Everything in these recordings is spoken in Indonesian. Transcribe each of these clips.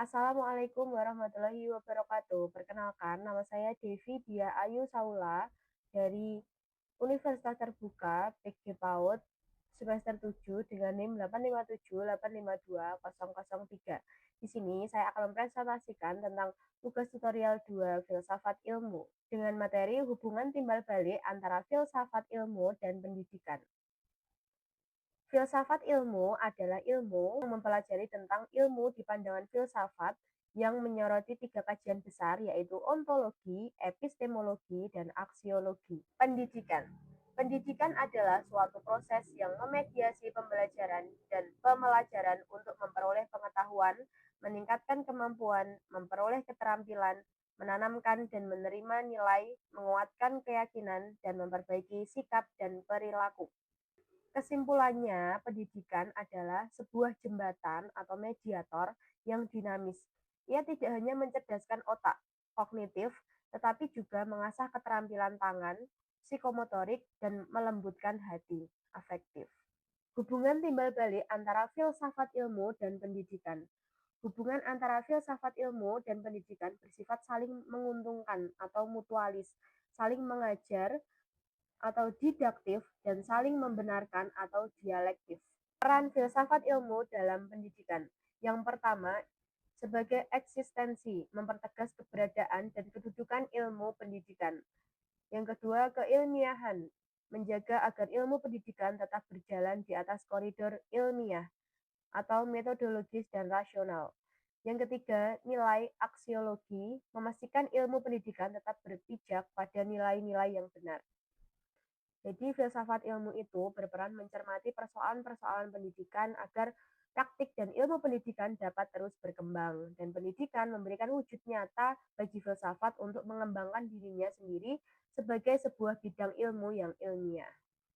Assalamualaikum warahmatullahi wabarakatuh. Perkenalkan, nama saya Devi Dia Ayu Saula dari Universitas Terbuka PG PAUD semester 7 dengan NIM 857852003. Di sini saya akan mempresentasikan tentang tugas tutorial 2 filsafat ilmu dengan materi hubungan timbal balik antara filsafat ilmu dan pendidikan. Filsafat ilmu adalah ilmu yang mempelajari tentang ilmu di pandangan filsafat yang menyoroti tiga kajian besar yaitu ontologi, epistemologi, dan aksiologi. Pendidikan. Pendidikan adalah suatu proses yang memediasi pembelajaran dan pemelajaran untuk memperoleh pengetahuan, meningkatkan kemampuan, memperoleh keterampilan, menanamkan dan menerima nilai, menguatkan keyakinan, dan memperbaiki sikap dan perilaku. Kesimpulannya, pendidikan adalah sebuah jembatan atau mediator yang dinamis. Ia tidak hanya mencerdaskan otak, kognitif, tetapi juga mengasah keterampilan tangan, psikomotorik, dan melembutkan hati, afektif. Hubungan timbal balik antara filsafat ilmu dan pendidikan. Hubungan antara filsafat ilmu dan pendidikan bersifat saling menguntungkan atau mutualis, saling mengajar atau didaktif, dan saling membenarkan atau dialektif. Peran filsafat ilmu dalam pendidikan. Yang pertama, sebagai eksistensi, mempertegas keberadaan dan kedudukan ilmu pendidikan. Yang kedua, keilmiahan, menjaga agar ilmu pendidikan tetap berjalan di atas koridor ilmiah atau metodologis dan rasional. Yang ketiga, nilai aksiologi, memastikan ilmu pendidikan tetap berpijak pada nilai-nilai yang benar. Jadi filsafat ilmu itu berperan mencermati persoalan-persoalan pendidikan agar praktik dan ilmu pendidikan dapat terus berkembang. Dan pendidikan memberikan wujud nyata bagi filsafat untuk mengembangkan dirinya sendiri sebagai sebuah bidang ilmu yang ilmiah.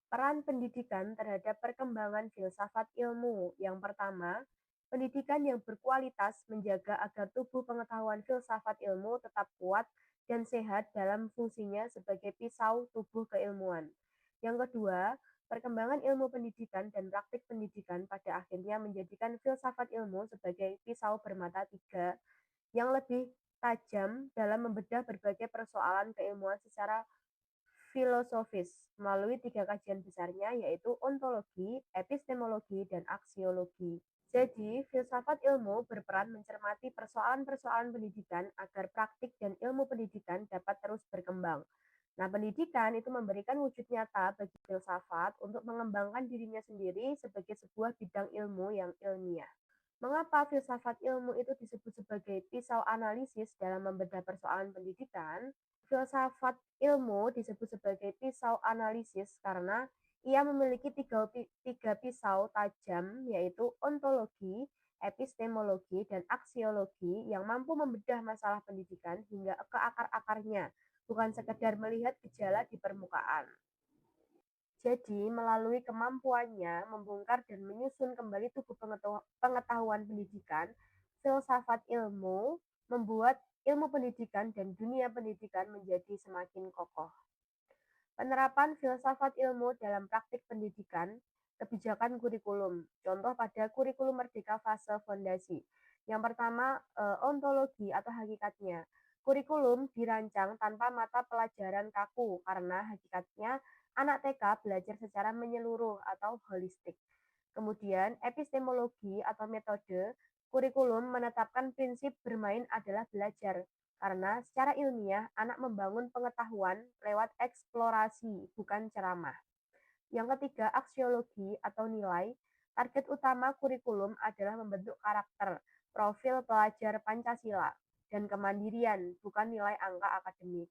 Peran pendidikan terhadap perkembangan filsafat ilmu. Yang pertama, pendidikan yang berkualitas menjaga agar tubuh pengetahuan filsafat ilmu tetap kuat dan sehat dalam fungsinya sebagai pisau tubuh keilmuan. Yang kedua, perkembangan ilmu pendidikan dan praktik pendidikan pada akhirnya menjadikan filsafat ilmu sebagai pisau bermata tiga yang lebih tajam dalam membedah berbagai persoalan keilmuan secara filosofis melalui tiga kajian besarnya yaitu ontologi, epistemologi, dan aksiologi. Jadi, filsafat ilmu berperan mencermati persoalan-persoalan pendidikan agar praktik dan ilmu pendidikan dapat terus berkembang. Nah, pendidikan itu memberikan wujud nyata bagi filsafat untuk mengembangkan dirinya sendiri sebagai sebuah bidang ilmu yang ilmiah. Mengapa filsafat ilmu itu disebut sebagai pisau analisis dalam membedah persoalan pendidikan? Filsafat ilmu disebut sebagai pisau analisis karena ia memiliki tiga pisau tajam, yaitu ontologi, epistemologi, dan aksiologi yang mampu membedah masalah pendidikan hingga ke akar-akarnya, bukan sekedar melihat gejala di permukaan. Jadi, melalui kemampuannya membongkar dan menyusun kembali tubuh pengetahuan pendidikan, filsafat ilmu membuat ilmu pendidikan dan dunia pendidikan menjadi semakin kokoh. Penerapan filsafat ilmu dalam praktik pendidikan, kebijakan kurikulum. Contoh pada kurikulum Merdeka fase fondasi. Yang pertama, ontologi atau hakikatnya. Kurikulum dirancang tanpa mata pelajaran kaku karena hakikatnya anak TK belajar secara menyeluruh atau holistik. Kemudian, epistemologi atau metode. Kurikulum menetapkan prinsip bermain adalah belajar karena secara ilmiah anak membangun pengetahuan lewat eksplorasi, bukan ceramah. Yang ketiga, aksiologi atau nilai. Target utama kurikulum adalah membentuk karakter, profil pelajar Pancasila, dan kemandirian, bukan nilai angka akademik.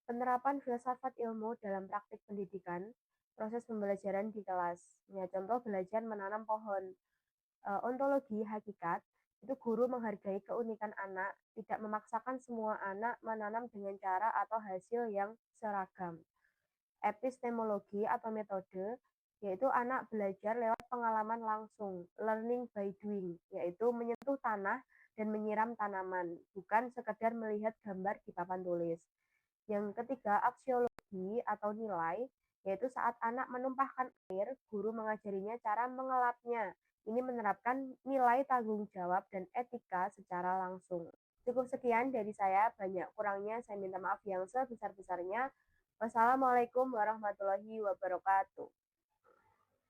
Penerapan filsafat ilmu dalam praktik pendidikan, proses pembelajaran di kelas. Ya, contoh belajar menanam pohon. Ontologi hakikat, itu guru menghargai keunikan anak, tidak memaksakan semua anak menanam dengan cara atau hasil yang seragam. Epistemologi atau metode, yaitu anak belajar lewat pengalaman langsung, learning by doing, yaitu menyentuh tanah dan menyiram tanaman, bukan sekedar melihat gambar di papan tulis. Yang ketiga, aksiologi atau nilai, yaitu saat anak menumpahkan air, guru mengajarinya cara mengelapnya Ini menerapkan nilai tanggung jawab dan etika secara langsung. Cukup sekian dari saya, banyak kurangnya saya minta maaf yang sebesar-besarnya. Wassalamualaikum warahmatullahi wabarakatuh.